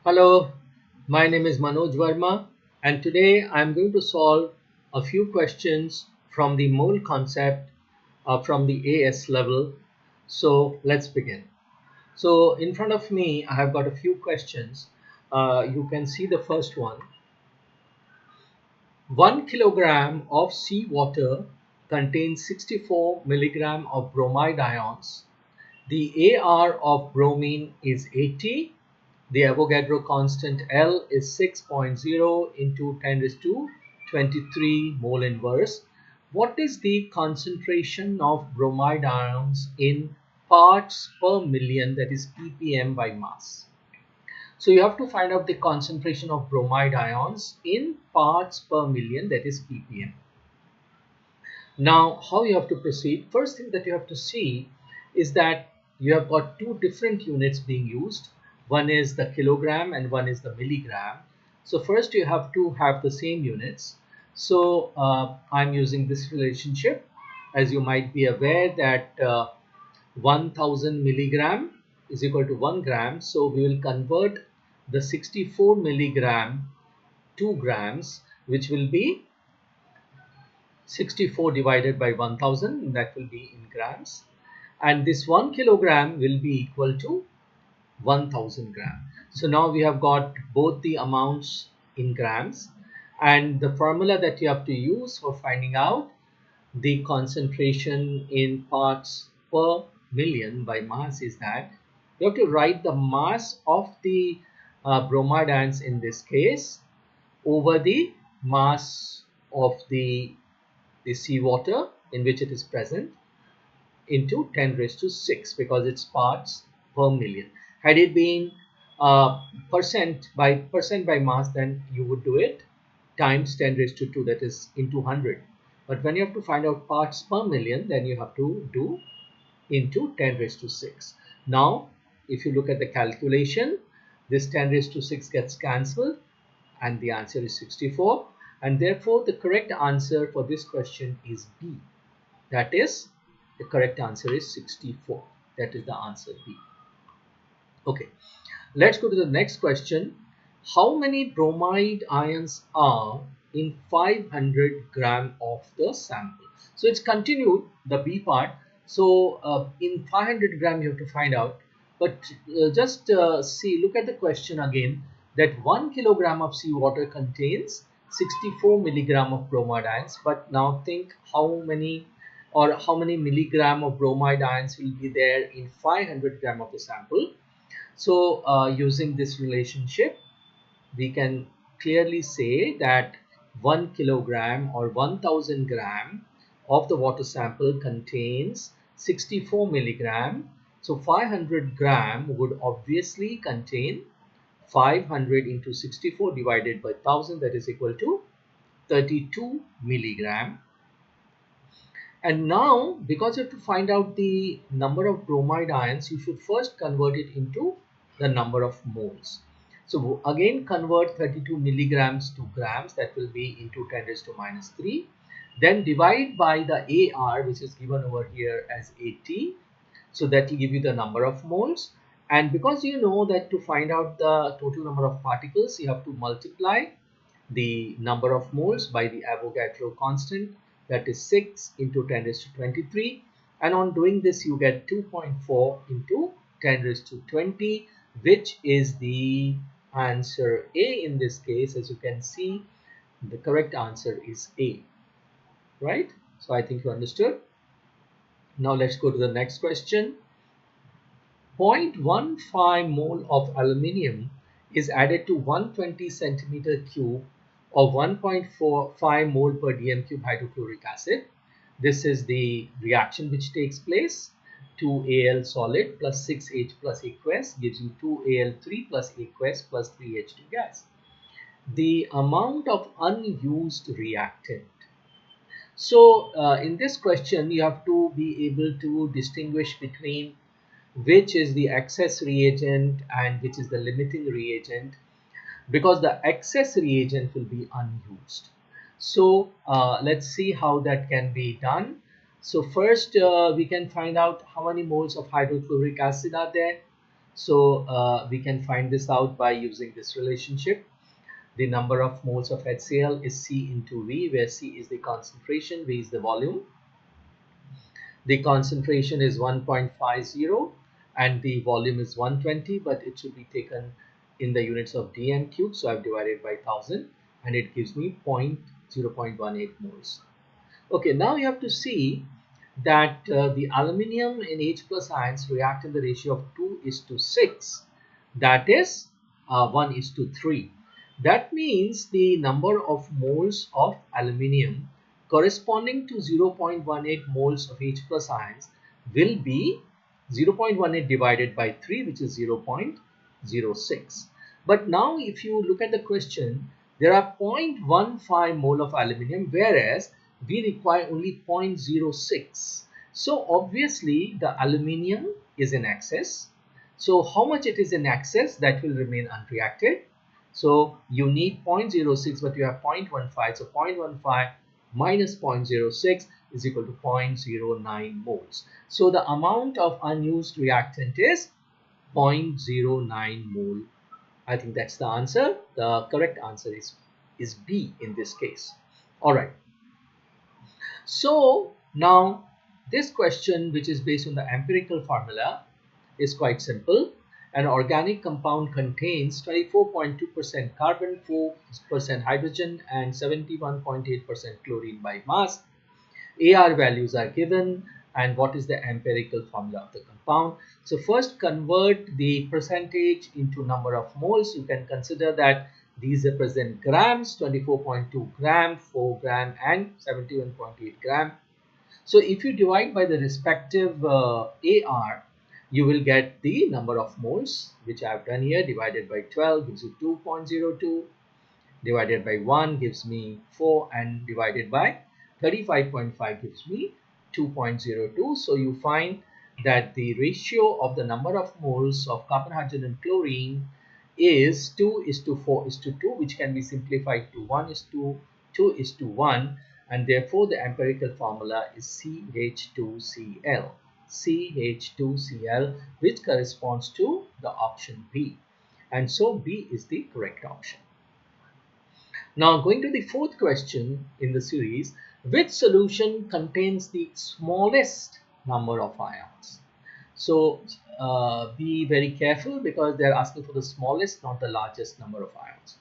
Hello, my name is Manoj Verma, and today I'm going to solve a few questions from the mole concept from the AS level. So let's begin. So in front of me, I have got a few questions. You can see the first one. 1 kilogram of seawater contains 64 milligram of bromide ions. The AR of bromine is 80. The Avogadro constant L is 6.0 into 10 raised to 23 mole inverse. What is the concentration of bromide ions in parts per million, that is ppm by mass? So you have to find out the concentration of bromide ions in parts per million, that is ppm. Now, how you have to proceed? First thing that you have to see is that you have got two different units being used. One is the kilogram and one is the milligram. So first you have to have the same units. So I'm using this relationship. As you might be aware that 1000 milligram is equal to 1 gram. So we will convert the 64 milligram to grams, which will be 64 divided by 1000, that will be in grams, and this 1 kilogram will be equal to 1000 gram. So now we have got both the amounts in grams, and the formula that you have to use for finding out the concentration in parts per million by mass is that you have to write the mass of the bromide ions in this case over the mass of the seawater in which it is present into 10 raised to 6, because it's parts per million. Had it been percent by mass, then you would do it times 10 raised to 2, that is into 100. But when you have to find out parts per million, then you have to do into 10 raised to 6. Now if you look at the calculation, this 10 raised to 6 gets cancelled and the answer is 64, and therefore the correct answer for this question is B. That is, the correct answer is 64. That is the answer B. Okay, let's go to the next question. How many bromide ions are in 500 gram of the sample? So it's continued, the B part. So in 500 gram you have to find out, but just look at the question again, that 1 kilogram of seawater contains 64 milligram of bromide ions. But now think how many milligram of bromide ions will be there in 500 gram of the sample. So using this relationship, we can clearly say that 1 kilogram or 1000 gram of the water sample contains 64 milligram. So 500 gram would obviously contain 500 into 64 divided by 1000, that is equal to 32 milligram. And now, because you have to find out the number of bromide ions, you should first convert it into the number of moles. So again, convert 32 milligrams to grams, that will be into 10 raised to minus 3. Then divide by the AR, which is given over here as 80. So that will give you the number of moles. And because you know that to find out the total number of particles, you have to multiply the number of moles by the Avogadro constant, that is 6 into 10 raised to 23, and on doing this you get 2.4 into 10 raised to 20, which is the answer A in this case. As you can see, the correct answer is A, right? So I think you understood. Now let's go to the next question. 0.15 mole of aluminium is added to 120 centimeter cube of 1.45 mole per dm cube hydrochloric acid. This is the reaction which takes place. 2Al solid plus 6H plus aqueous gives you 2Al3 plus aqueous plus 3H2 gas. The amount of unused reactant. So in this question, you have to be able to distinguish between which is the excess reagent and which is the limiting reagent, because the excess reagent will be unused. So let's see how that can be done. So first we can find out how many moles of hydrochloric acid are there. So we can find this out by using this relationship. The number of moles of HCl is C into V, where C is the concentration, V is the volume. The concentration is 1.50 and the volume is 120, but it should be taken in the units of dm cube. So I've divided by 1000 and it gives me 0.18 moles. Okay, now you have to see that the aluminium in H plus ions react in the ratio of 2:6. That is 1:3. That means the number of moles of aluminium corresponding to 0.18 moles of H plus ions will be 0.18 divided by 3, which is 0.06. But now if you look at the question, there are 0.15 mole of aluminium, whereas we require only 0.06. So obviously the aluminium is in excess. So how much it is in excess, that will remain unreacted. So you need 0.06, but you have 0.15. So 0.15 minus 0.06 is equal to 0.09 moles. So the amount of unused reactant is 0.09 mole. I think that's the answer. The correct answer is B in this case. All right. So now this question, which is based on the empirical formula, is quite simple. An organic compound contains 24.2% carbon, 4% hydrogen and 71.8% chlorine by mass. AR values are given and what is the empirical formula of the compound. So first convert the percentage into number of moles. You can consider that these represent grams, 24.2 gram, 4 gram and 71.8 gram. So if you divide by the respective AR, you will get the number of moles, which I have done here. Divided by 12 gives you 2.02, divided by 1 gives me 4, and divided by 35.5 gives me 2.02. So you find that the ratio of the number of moles of carbon, hydrogen and chlorine is 2:4:2, which can be simplified to 1:2:1, and therefore the empirical formula is CH2Cl. CH2Cl, which corresponds to the option B, and so B is the correct option. Now going to the fourth question in the series, which solution contains the smallest number of ions? So be very careful because they're asking for the smallest, not the largest number of ions.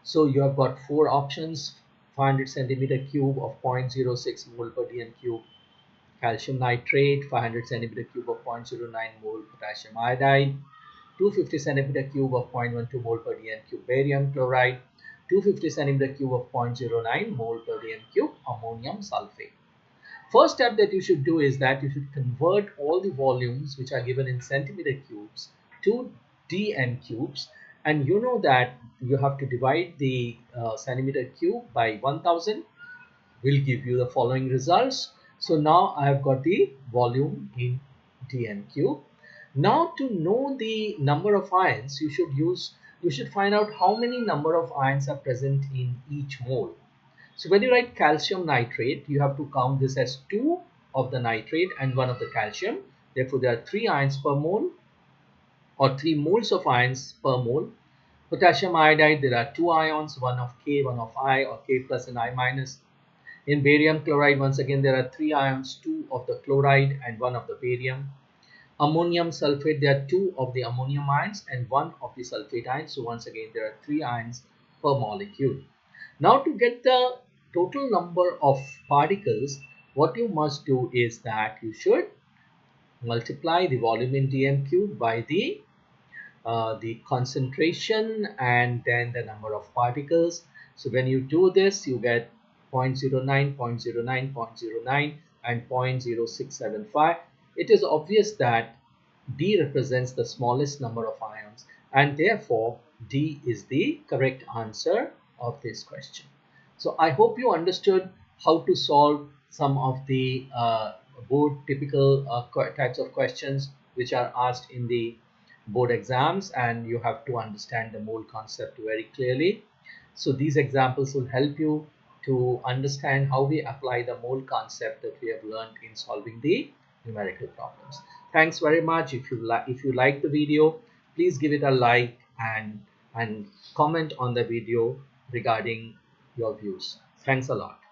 So you have got four options: 500 centimeter cube of 0.06 mole per dm cube calcium nitrate, 500 centimeter cube of 0.09 mole potassium iodide, 250 centimeter cube of 0.12 mole per dm cube barium chloride, 250 centimeter cube of 0.09 mole per dm cube ammonium sulfate. First step that you should do is that you should convert all the volumes which are given in centimeter cubes to dm cubes, and you know that you have to divide the centimeter cube by 1000, will give you the following results. So now I have got the volume in dm cube. Now to know the number of ions, you should find out how many number of ions are present in each mole. So when you write calcium nitrate, you have to count this as 2 of the nitrate and 1 of the calcium. Therefore there are 3 ions per mole, or 3 moles of ions per mole. Potassium iodide, there are 2 ions, 1 of K, 1 of I, or K plus and I minus. In barium chloride, once again there are 3 ions, 2 of the chloride and 1 of the barium. Ammonium sulfate, there are 2 of the ammonium ions and 1 of the sulfate ions. So once again there are 3 ions per molecule. Now to get the total number of particles, what you must do is that you should multiply the volume in dm cube by the concentration and then the number of particles. So when you do this, you get 0.09, 0.09, 0.09 and 0.0675. It is obvious that D represents the smallest number of ions, and therefore D is the correct answer of this question. So I hope you understood how to solve some of the board typical types of questions which are asked in the board exams, and you have to understand the mole concept very clearly. So these examples will help you to understand how we apply the mole concept that we have learned in solving the numerical problems. Thanks very much. If you like the video, please give it a like and comment on the video regarding your views. Thanks a lot.